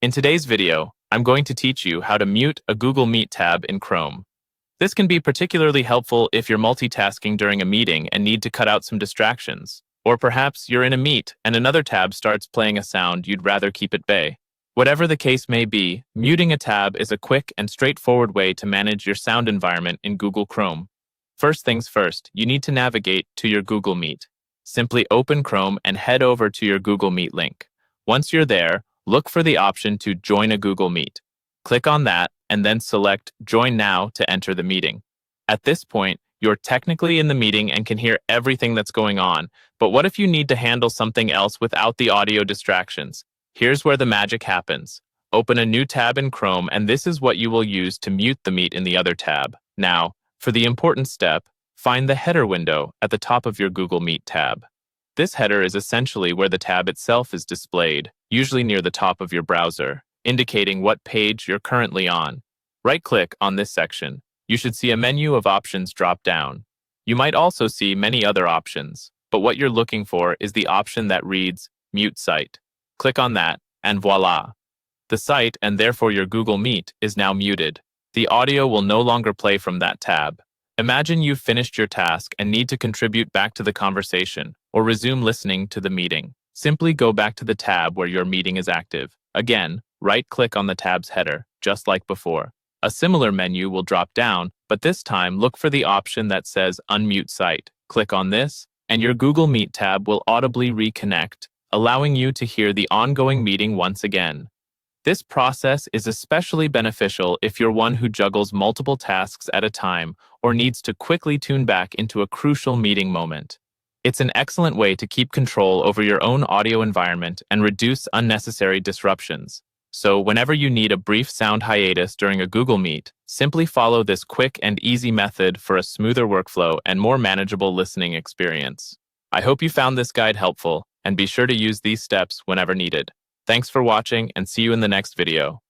In today's video, I'm going to teach you how to mute a Google Meet tab in Chrome. This can be particularly helpful if you're multitasking during a meeting and need to cut out some distractions. Or perhaps you're in a meet and another tab starts playing a sound you'd rather keep at bay. Whatever the case may be, muting a tab is a quick and straightforward way to manage your sound environment in Google Chrome. First things first, you need to navigate to your Google Meet. Simply open Chrome and head over to your Google Meet link. Once you're there, look for the option to join a Google Meet. Click on that and then select Join Now to enter the meeting. At this point, you're technically in the meeting and can hear everything that's going on, but what if you need to handle something else without the audio distractions? Here's where the magic happens. Open a new tab in Chrome and this is what you will use to mute the meet in the other tab. Now, for the important step, find the header window at the top of your Google Meet tab. This header is essentially where the tab itself is displayed, usually near the top of your browser, indicating what page you're currently on. Right-click on this section. You should see a menu of options drop down. You might also see many other options, but what you're looking for is the option that reads Mute Site. Click on that, and voila! The site, and therefore your Google Meet, is now muted. The audio will no longer play from that tab. Imagine you've finished your task and need to contribute back to the conversation or resume listening to the meeting. Simply go back to the tab where your meeting is active. Again, right-click on the tab's header, just like before. A similar menu will drop down, but this time look for the option that says Unmute Site. Click on this, and your Google Meet tab will audibly reconnect, allowing you to hear the ongoing meeting once again. This process is especially beneficial if you're one who juggles multiple tasks at a time or needs to quickly tune back into a crucial meeting moment. It's an excellent way to keep control over your own audio environment and reduce unnecessary disruptions. So whenever you need a brief sound hiatus during a Google Meet, simply follow this quick and easy method for a smoother workflow and more manageable listening experience. I hope you found this guide helpful, and be sure to use these steps whenever needed. Thanks for watching and see you in the next video.